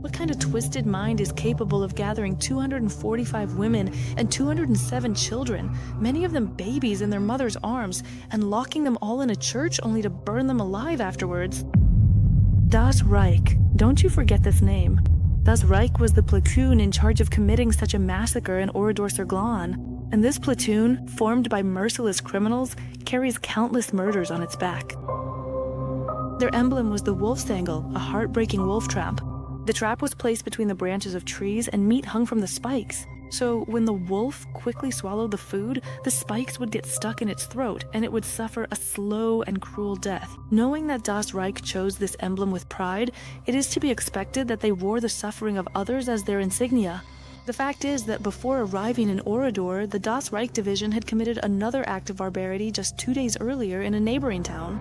What kind of twisted mind is capable of gathering 245 women and 207 children, many of them babies in their mother's arms, and locking them all in a church only to burn them alive afterwards? Das Reich. Don't you forget this name. Das Reich was the platoon in charge of committing such a massacre in Oradour-sur-Glane. And this platoon, formed by merciless criminals, carries countless murders on its back. Their emblem was the wolf's angle, a heartbreaking wolf trap. The trap was placed between the branches of trees and meat hung from the spikes. So when the wolf quickly swallowed the food, the spikes would get stuck in its throat and it would suffer a slow and cruel death. Knowing that Das Reich chose this emblem with pride, it is to be expected that they wore the suffering of others as their insignia. The fact is that before arriving in Oradour, the Das Reich division had committed another act of barbarity just 2 days earlier in a neighboring town.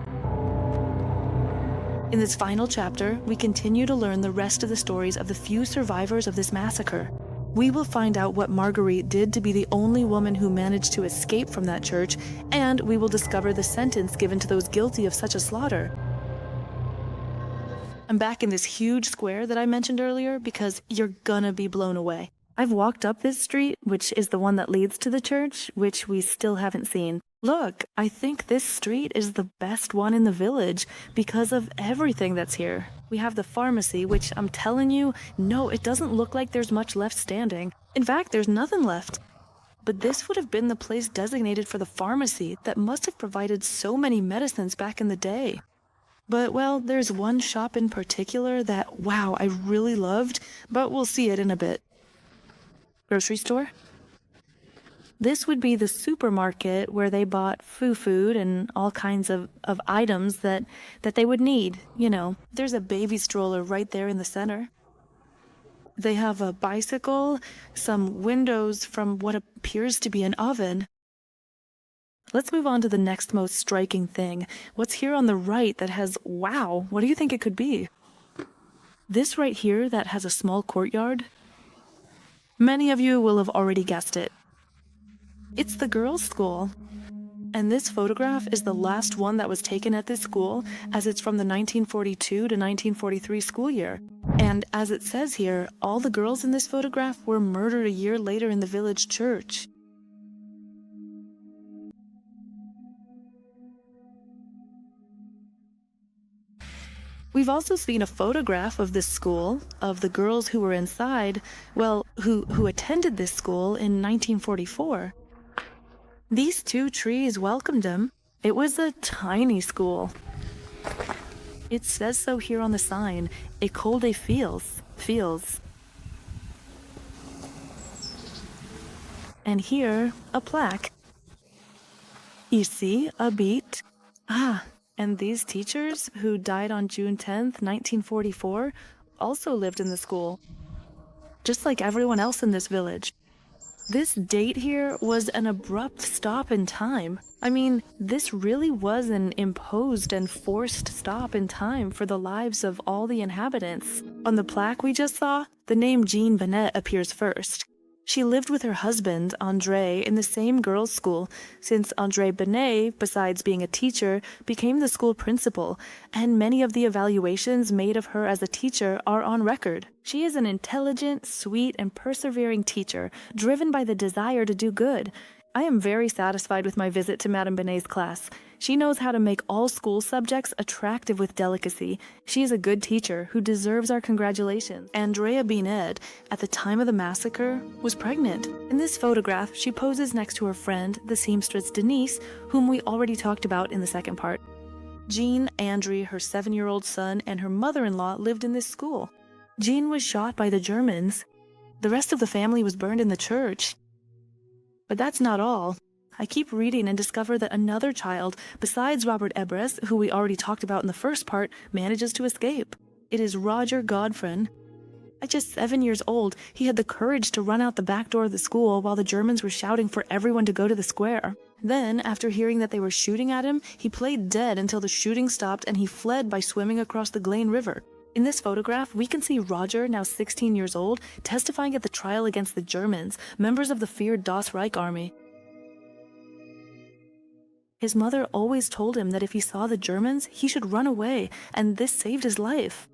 In this final chapter, we continue to learn the rest of the stories of the few survivors of this massacre. We will find out what Margarite did to be the only woman who managed to escape from that church, and we will discover the sentence given to those guilty of such a slaughter. I'm back in this huge square that I mentioned earlier because you're gonna be blown away. I've walked up this street, which is the one that leads to the church, which we still haven't seen. Look, I think this street is the best one in the village because of everything that's here. We have the pharmacy, which I'm telling you, no, it doesn't look like there's much left standing. In fact, there's nothing left. But this would have been the place designated for the pharmacy that must have provided so many medicines back in the day. But, well, there's one shop in particular that, wow, I really loved, but we'll see it in a bit. Grocery store? This would be the supermarket where they bought food and all kinds of items that they would need. You know, there's a baby stroller right there in the center. They have a bicycle, some windows from what appears to be an oven. Let's move on to the next most striking thing. What's here on the right that has, wow, what do you think it could be? This right here that has a small courtyard? Many of you will have already guessed it. It's the girls' school. And this photograph is the last one that was taken at this school, as it's from the 1942 to 1943 school year. And as it says here, all the girls in this photograph were murdered a year later in the village church. We've also seen a photograph of this school, of the girls who were inside, well, who attended this school in 1944. These two trees welcomed them. It was a tiny school. It says so here on the sign, École des Filles. And here, a plaque. Ici habite. And these teachers, who died on June 10th, 1944, also lived in the school, just like everyone else in this village. This date here was an abrupt stop in time. I mean, this really was an imposed and forced stop in time for the lives of all the inhabitants. On the plaque we just saw, the name Jean Benet appears first. She lived with her husband, André, in the same girls' school, since André Benet, besides being a teacher, became the school principal, and many of the evaluations made of her as a teacher are on record. She is an intelligent, sweet, and persevering teacher, driven by the desire to do good. I am very satisfied with my visit to Madame Benet's class. She knows how to make all school subjects attractive with delicacy. She is a good teacher who deserves our congratulations. Andrea Benet, at the time of the massacre, was pregnant. In this photograph, she poses next to her friend, the seamstress Denise, whom we already talked about in the second part. Jean, André, her 7-year-old son, and her mother-in-law lived in this school. Jean was shot by the Germans. The rest of the family was burned in the church. But that's not all. I keep reading and discover that another child, besides Robert Ebres, who we already talked about in the first part, manages to escape. It is Roger Godfrey. At just 7 years old, he had the courage to run out the back door of the school while the Germans were shouting for everyone to go to the square. Then, after hearing that they were shooting at him, he played dead until the shooting stopped and he fled by swimming across the Glane River. In this photograph, we can see Roger, now 16 years old, testifying at the trial against the Germans, members of the feared Das Reich army. His mother always told him that if he saw the Germans, he should run away, and this saved his life.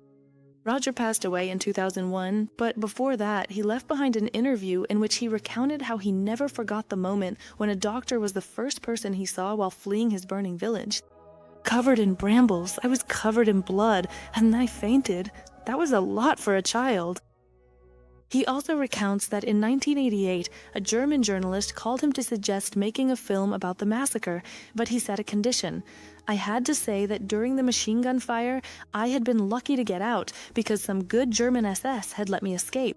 Roger passed away in 2001, but before that, he left behind an interview in which he recounted how he never forgot the moment when a doctor was the first person he saw while fleeing his burning village. Covered in brambles, I was covered in blood, and I fainted. That was a lot for a child. He also recounts that in 1988, a German journalist called him to suggest making a film about the massacre, but he set a condition. I had to say that during the machine gun fire, I had been lucky to get out because some good German SS had let me escape.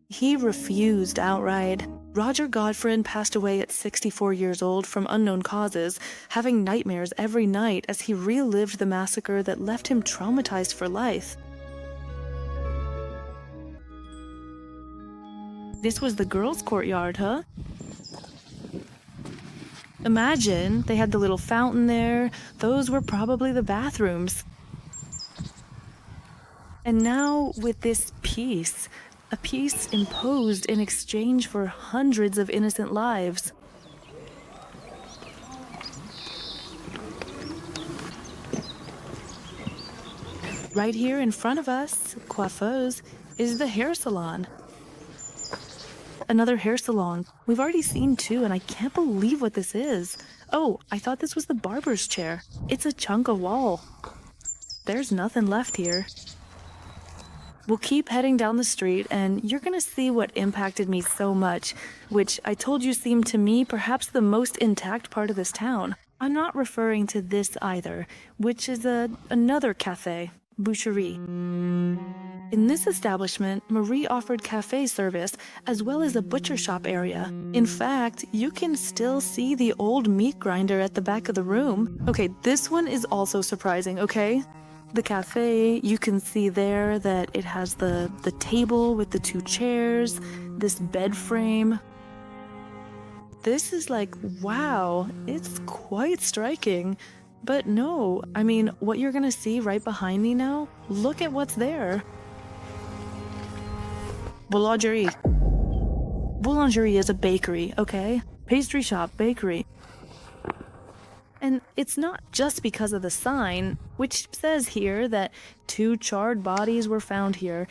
He refused outright. Roger Godfrey passed away at 64 years old from unknown causes, having nightmares every night as he relived the massacre that left him traumatized for life. This was the girls' courtyard, huh? Imagine, they had the little fountain there. Those were probably the bathrooms. And now with this peace, a peace imposed in exchange for hundreds of innocent lives. Right here in front of us, coiffeuse, is the hair salon. Another hair salon. We've already seen two, and I can't believe what this is. Oh, I thought this was the barber's chair. It's a chunk of wall. There's nothing left here. We'll keep heading down the street, and you're gonna see what impacted me so much, which I told you seemed to me perhaps the most intact part of this town. I'm not referring to this either, which is another cafe, boucherie. In this establishment, Marie offered cafe service as well as a butcher shop area. In fact, you can still see the old meat grinder at the back of the room. Okay, this one is also surprising, okay? The cafe, you can see there that it has the table with the two chairs, this bed frame. This is like, wow, it's quite striking. But no, I mean, what you're gonna see right behind me now, look at what's there. Boulangerie. Boulangerie is a bakery, okay? Pastry shop, bakery. And it's not just because of the sign, which says here that 2 charred bodies were found here.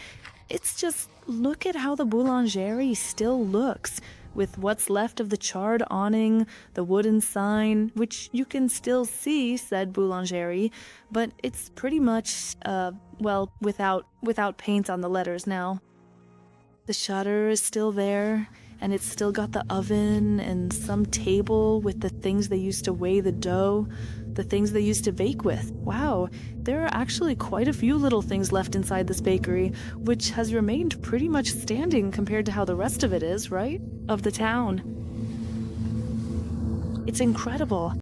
It's just, look at how the boulangerie still looks, with what's left of the charred awning, the wooden sign, which you can still see said boulangerie, but it's pretty much, well, without paint on the letters now. The shutter is still there, and it's still got the oven and some table with the things they used to weigh the dough, the things they used to bake with. Wow, there are actually quite a few little things left inside this bakery, which has remained pretty much standing compared to how the rest of it is, right? Of the town. It's incredible.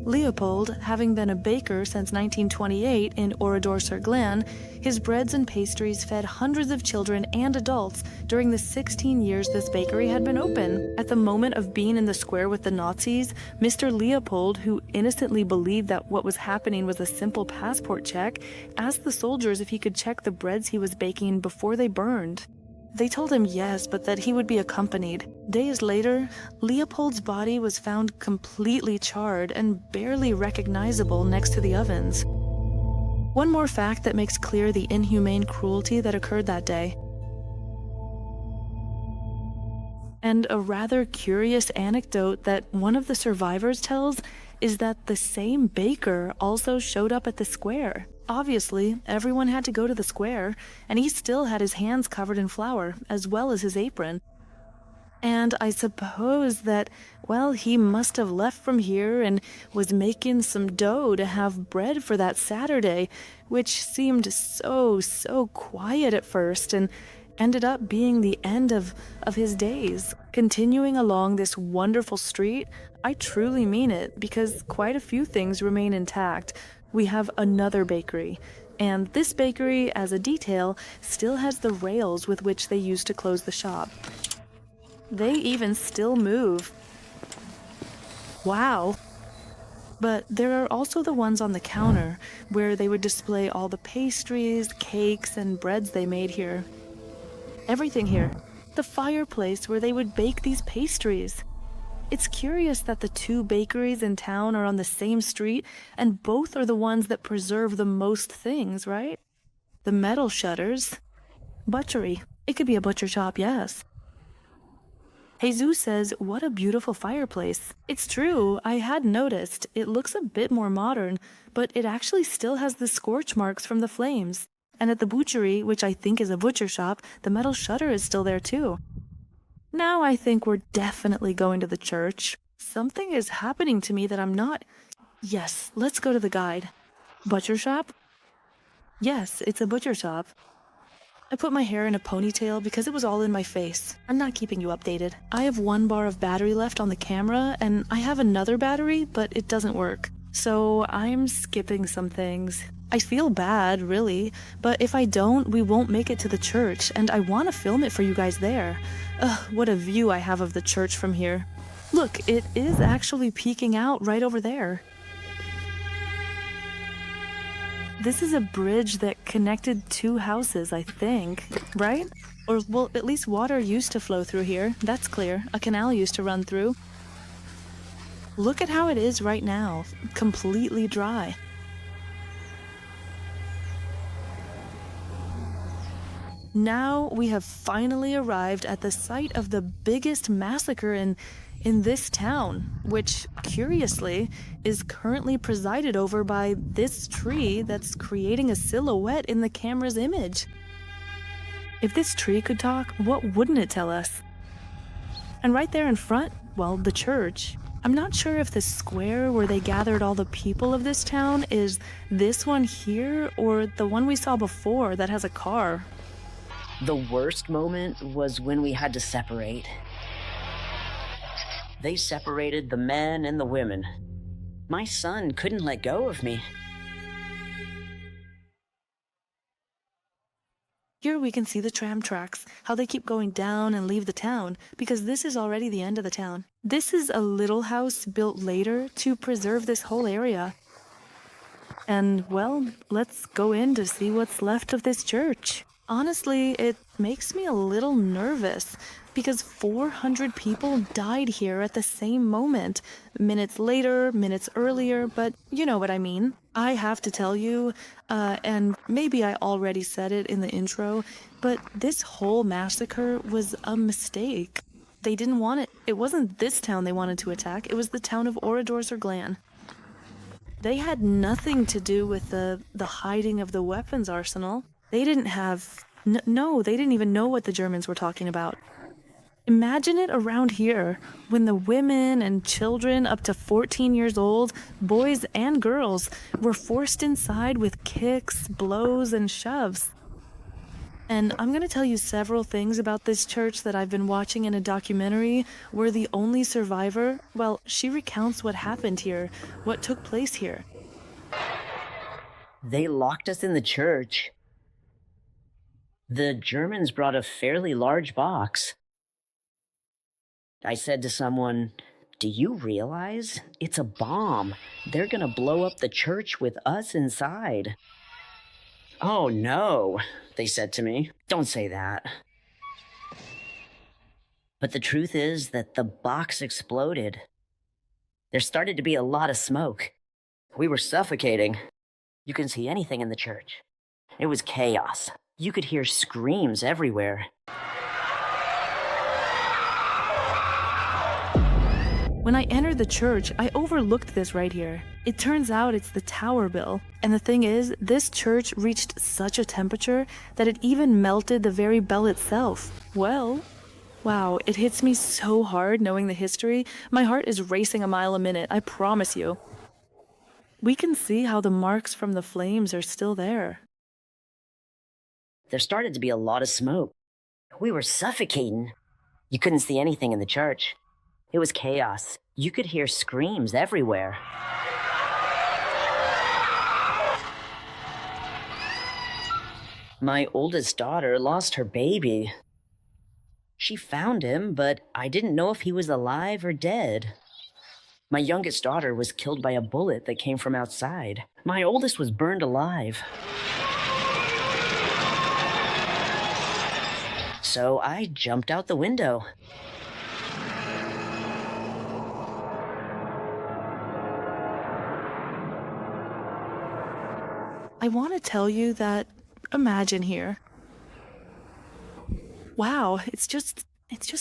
Leopold, having been a baker since 1928 in Oradour-sur-Glane, his breads and pastries fed hundreds of children and adults during the 16 years this bakery had been open. At the moment of being in the square with the Nazis, Mr. Leopold, who innocently believed that what was happening was a simple passport check, asked the soldiers if he could check the breads he was baking before they burned. They told him yes, but that he would be accompanied. Days later, Leopold's body was found completely charred and barely recognizable next to the ovens. One more fact that makes clear the inhumane cruelty that occurred that day. And a rather curious anecdote that one of the survivors tells is that the same baker also showed up at the square. Obviously, everyone had to go to the square, and he still had his hands covered in flour, as well as his apron. And I suppose that, well, he must have left from here and was making some dough to have bread for that Saturday, which seemed so quiet at first, and ended up being the end of his days. Continuing along this wonderful street, I truly mean it, because quite a few things remain intact. We have another bakery, and this bakery, as a detail, still has the rails with which they used to close the shop. They even still move. Wow. But there are also the ones on the counter, where they would display all the pastries, cakes, and breads they made here. Everything here. The fireplace where they would bake these pastries. It's curious that the two bakeries in town are on the same street, and both are the ones that preserve the most things, right? The metal shutters. Butchery. It could be a butcher shop, yes. Jesus says, what a beautiful fireplace. It's true, I had noticed. It looks a bit more modern, but it actually still has the scorch marks from the flames. And at the butchery, which I think is a butcher shop, the metal shutter is still there too. Now I think we're definitely going to the church. Something is happening to me that I'm not... Yes, let's go to the guide. Butcher shop? Yes, it's a butcher shop. I put my hair in a ponytail because it was all in my face. I'm not keeping you updated. I have 1 bar of battery left on the camera, and I have another battery, but it doesn't work. So I'm skipping some things. I feel bad, really, but if I don't, we won't make it to the church, and I want to film it for you guys there. Ugh, what a view I have of the church from here. Look, it is actually peeking out right over there. This is a bridge that connected 2 houses, I think, right? Or, well, at least water used to flow through here. That's clear. A canal used to run through. Look at how it is right now, completely dry. Now we have finally arrived at the site of the biggest massacre in this town, which, curiously, is currently presided over by this tree that's creating a silhouette in the camera's image. If this tree could talk, what wouldn't it tell us? And right there in front, well, the church. I'm not sure if the square where they gathered all the people of this town is this one here or the one we saw before that has a car. The worst moment was when we had to separate. They separated the men and the women. My son couldn't let go of me. Here we can see the tram tracks, how they keep going down and leave the town, because this is already the end of the town. This is a little house built later to preserve this whole area. And, well, let's go in to see what's left of this church. Honestly, it makes me a little nervous because 400 people died here at the same moment. Minutes later, minutes earlier, but you know what I mean. I have to tell you, and maybe I already said it in the intro, but this whole massacre was a mistake. They didn't want it. It wasn't this town they wanted to attack. It was the town of Oradour-sur-Glane. They had nothing to do with the hiding of the weapons arsenal. They didn't have... No, they didn't even know what the Germans were talking about. Imagine it around here, when the women and children up to 14 years old, boys and girls, were forced inside with kicks, blows, and shoves. And I'm going to tell you several things about this church that I've been watching in a documentary where the only survivor, well, she recounts what happened here, what took place here. They locked us in the church. The Germans brought a fairly large box. I said to someone, "Do you realize it's a bomb? They're gonna blow up the church with us inside." "Oh no," they said to me. "Don't say that." But the truth is that the box exploded. There started to be a lot of smoke. We were suffocating. You couldn't see anything in the church. It was chaos. You could hear screams everywhere. When I entered the church, I overlooked this right here. It turns out it's the tower bill. And the thing is, this church reached such a temperature that it even melted the very bell itself. Well, wow, it hits me so hard knowing the history. My heart is racing a mile a minute, I promise you. We can see how the marks from the flames are still there. There started to be a lot of smoke. We were suffocating. You couldn't see anything in the church. It was chaos. You could hear screams everywhere. My oldest daughter lost her baby. She found him, but I didn't know if he was alive or dead. My youngest daughter was killed by a bullet that came from outside. My oldest was burned alive. So I jumped out the window. I want to tell you that, imagine here. Wow, it's just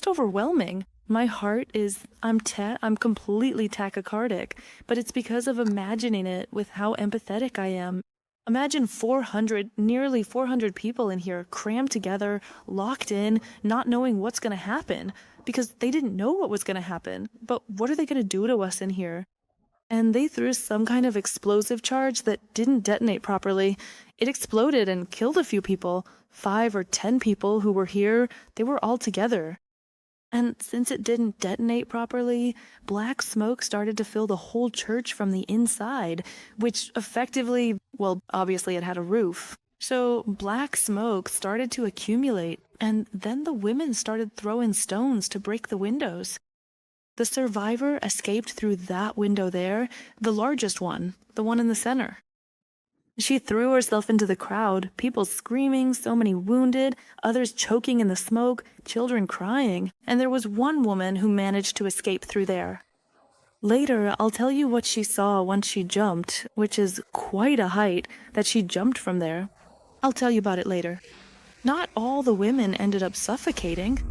overwhelming. My heart is, I'm completely tachycardic, but it's because of imagining it with how empathetic I am. Imagine 400, nearly 400 people in here crammed together, locked in, not knowing what's going to happen, because they didn't know what was going to happen. But what are they going to do to us in here? And they threw some kind of explosive charge that didn't detonate properly. It exploded and killed a few people. 5 or 10 people who were here, they were all together. And since it didn't detonate properly, black smoke started to fill the whole church from the inside, which effectively, well, obviously it had a roof. So black smoke started to accumulate, and then the women started throwing stones to break the windows. The survivor escaped through that window there, the largest one, the one in the center. She threw herself into the crowd, people screaming, so many wounded, others choking in the smoke, children crying, and there was one woman who managed to escape through there. Later, I'll tell you what she saw once she jumped, which is quite a height that she jumped from there. I'll tell you about it later. Not all the women ended up suffocating.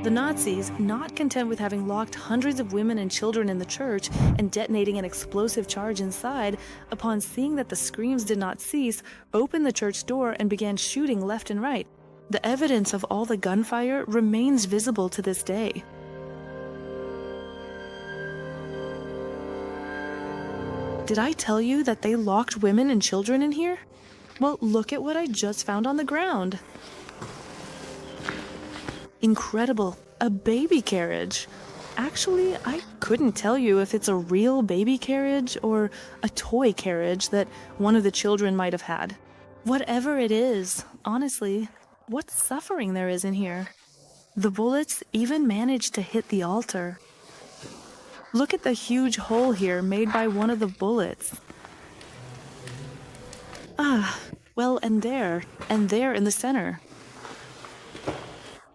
The Nazis, not content with having locked hundreds of women and children in the church and detonating an explosive charge inside, upon seeing that the screams did not cease, opened the church door and began shooting left and right. The evidence of all the gunfire remains visible to this day. Did I tell you that they locked women and children in here? Well, look at what I just found on the ground. Incredible, a baby carriage. Actually, I couldn't tell you if it's a real baby carriage or a toy carriage that one of the children might have had. Whatever it is, honestly, what suffering there is in here. The bullets even managed to hit the altar. Look at the huge hole here made by one of the bullets. Well, and there in the center.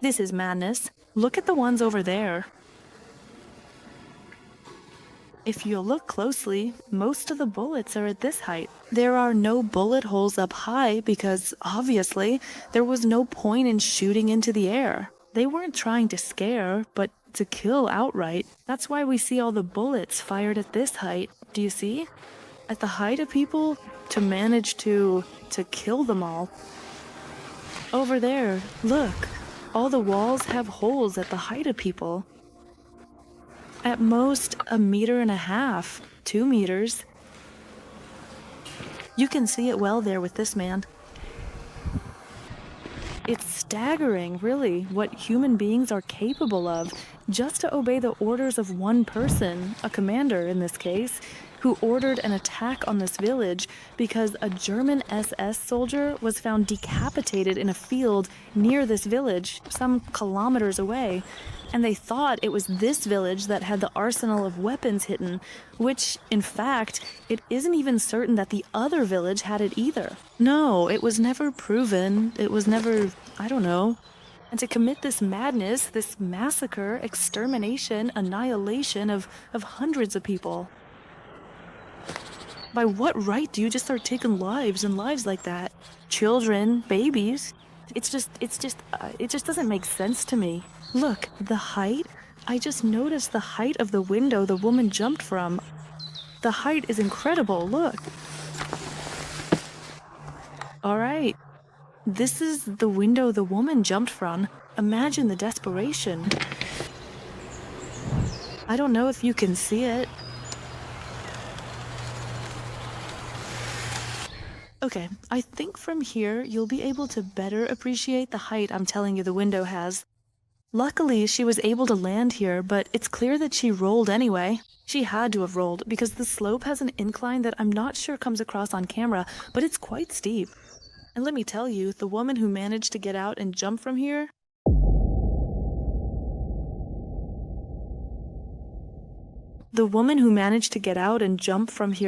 This is madness. Look at the ones over there. If you look closely, most of the bullets are at this height. There are no bullet holes up high because, obviously, there was no point in shooting into the air. They weren't trying to scare, but to kill outright. That's why we see all the bullets fired at this height. Do you see? At the height of people, to manage to kill them all. Over there, look. All the walls have holes at the height of people. At most, 1.5 meters, 2 meters. You can see it well there with this man. It's staggering, really, what human beings are capable of just to obey the orders of one person, a commander in this case, who ordered an attack on this village because a German SS soldier was found decapitated in a field near this village, some kilometers away. And they thought it was this village that had the arsenal of weapons hidden, which, in fact, it isn't even certain that the other village had it either. No, it was never proven. It was never, I don't know. And to commit this madness, this massacre, extermination, annihilation of hundreds of people. By what right do you just start taking lives and lives like that? Children, babies. It just doesn't make sense to me. Look, the height. I just noticed the height of the window the woman jumped from. The height is incredible, look. All right. This is the window the woman jumped from. Imagine the desperation. I don't know if you can see it. Okay, I think from here you'll be able to better appreciate the height I'm telling you the window has. Luckily, she was able to land here, but it's clear that she rolled anyway. She had to have rolled because the slope has an incline that I'm not sure comes across on camera, but it's quite steep. And let me tell you, the woman who managed to get out and jump from here,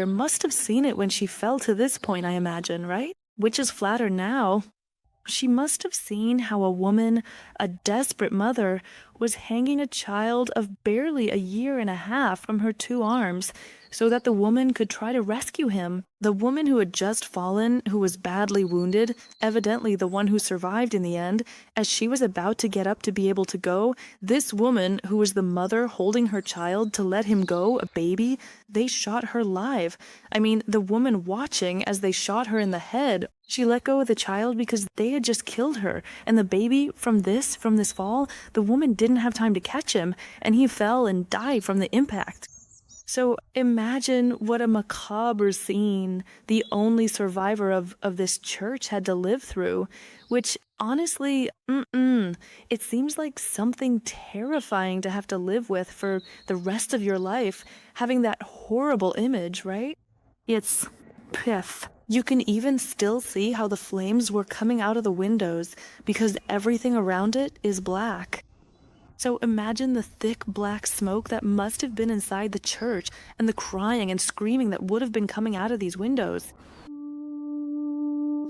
must have seen it when she fell to this point, I imagine, right? Which is flatter now. She must have seen how a woman, a desperate mother, was hanging a child of barely a year and a half from her two arms so that the woman could try to rescue him. The woman who had just fallen, who was badly wounded, evidently the one who survived in the end, as she was about to get up to be able to go, this woman, who was the mother holding her child to let him go, a baby, they shot her live. I mean, the woman watching as they shot her in the head, she let go of the child because they had just killed her. And the baby, from this fall, the woman didn't have time to catch him, and he fell and died from the impact. So imagine what a macabre scene the only survivor of this church had to live through, which honestly, it seems like something terrifying to have to live with for the rest of your life, having that horrible image, right? It's piff. You can even still see how the flames were coming out of the windows because everything around it is black. So imagine the thick black smoke that must have been inside the church and the crying and screaming that would have been coming out of these windows.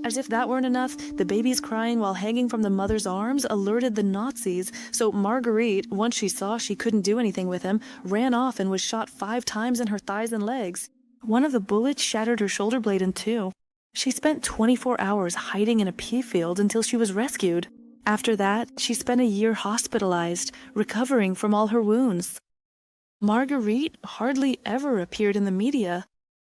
As if that weren't enough, the baby's crying while hanging from the mother's arms alerted the Nazis, so Margarite, once she saw she couldn't do anything with him, ran off and was shot 5 times in her thighs and legs. One of the bullets shattered her shoulder blade in 2. She spent 24 hours hiding in a pea field until she was rescued. After that, she spent a year hospitalized, recovering from all her wounds. Margarite hardly ever appeared in the media.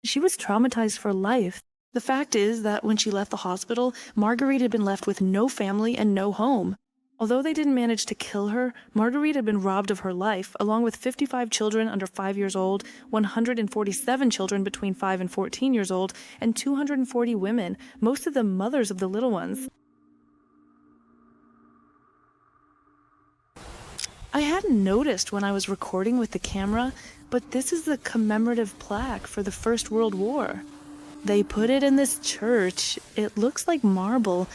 She was traumatized for life. The fact is that when she left the hospital, Margarite had been left with no family and no home. Although they didn't manage to kill her, Margarite had been robbed of her life, along with 55 children under 5 years old, 147 children between 5 and 14 years old, and 240 women, most of them mothers of the little ones. I hadn't noticed when I was recording with the camera, but this is the commemorative plaque for the First World War. They put it in this church. It looks like marble,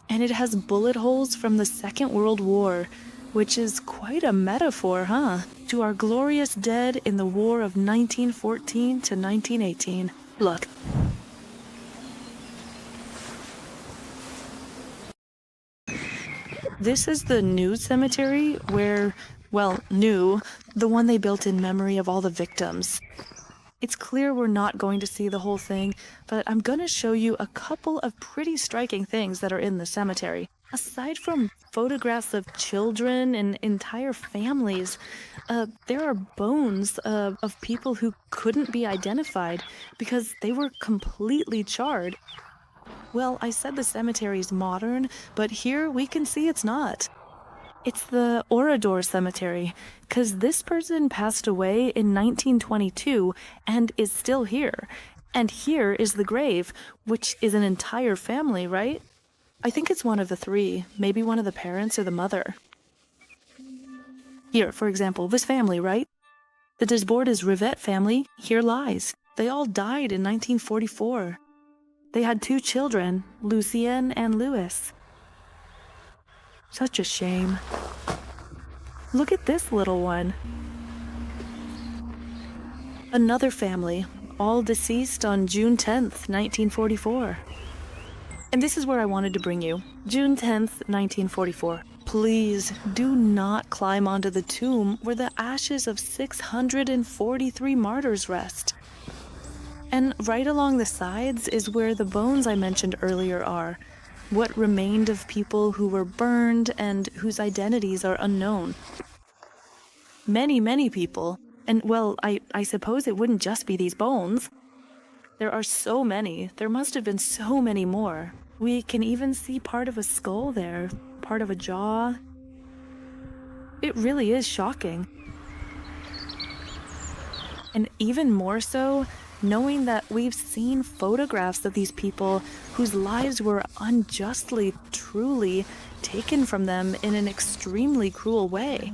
and it has bullet holes from the Second World War, which is quite a metaphor, huh? To our glorious dead in the war of 1914 to 1918. Look. This is the new cemetery where, well, the one they built in memory of all the victims. It's clear we're not going to see the whole thing, but I'm going to show you a couple of pretty striking things that are in the cemetery. Aside from photographs of children and entire families, there are bones of people who couldn't be identified because they were completely charred. Well, I said the cemetery's modern, but here we can see it's not. It's the Oradour cemetery, because this person passed away in 1922 and is still here. And here is the grave, which is an entire family, right? I think it's one of the 3, maybe one of the parents or the mother. Here, for example, this family, right? The Desbordes Rivet family here lies. They all died in 1944. They had 2 children, Lucien and Louis. Such a shame. Look at this little one. Another family, all deceased on June 10th, 1944. And this is where I wanted to bring you. June 10th, 1944. Please do not climb onto the tomb where the ashes of 643 martyrs rest. And right along the sides is where the bones I mentioned earlier are. What remained of people who were burned and whose identities are unknown. Many, many people. And well, I suppose it wouldn't just be these bones. There are so many. There must have been so many more. We can even see part of a skull there, part of a jaw. It really is shocking. And even more so, knowing that we've seen photographs of these people whose lives were unjustly, truly taken from them in an extremely cruel way.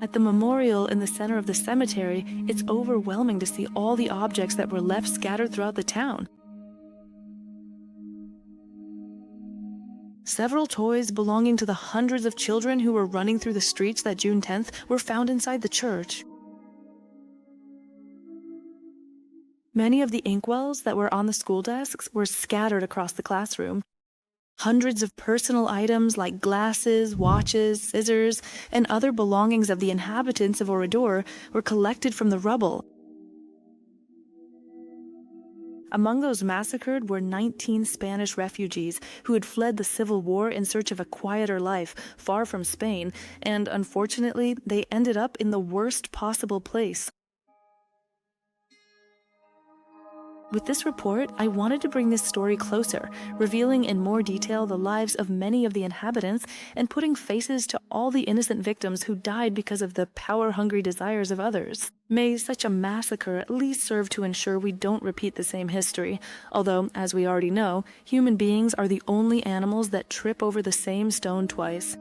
At the memorial in the center of the cemetery, it's overwhelming to see all the objects that were left scattered throughout the town. Several toys belonging to the hundreds of children who were running through the streets that June 10th were found inside the church. Many of the inkwells that were on the school desks were scattered across the classroom. Hundreds of personal items like glasses, watches, scissors, and other belongings of the inhabitants of Oradour were collected from the rubble. Among those massacred were 19 Spanish refugees who had fled the Civil War in search of a quieter life far from Spain, and unfortunately, they ended up in the worst possible place. With this report, I wanted to bring this story closer, revealing in more detail the lives of many of the inhabitants and putting faces to all the innocent victims who died because of the power-hungry desires of others. May such a massacre at least serve to ensure we don't repeat the same history, although, as we already know, human beings are the only animals that trip over the same stone twice.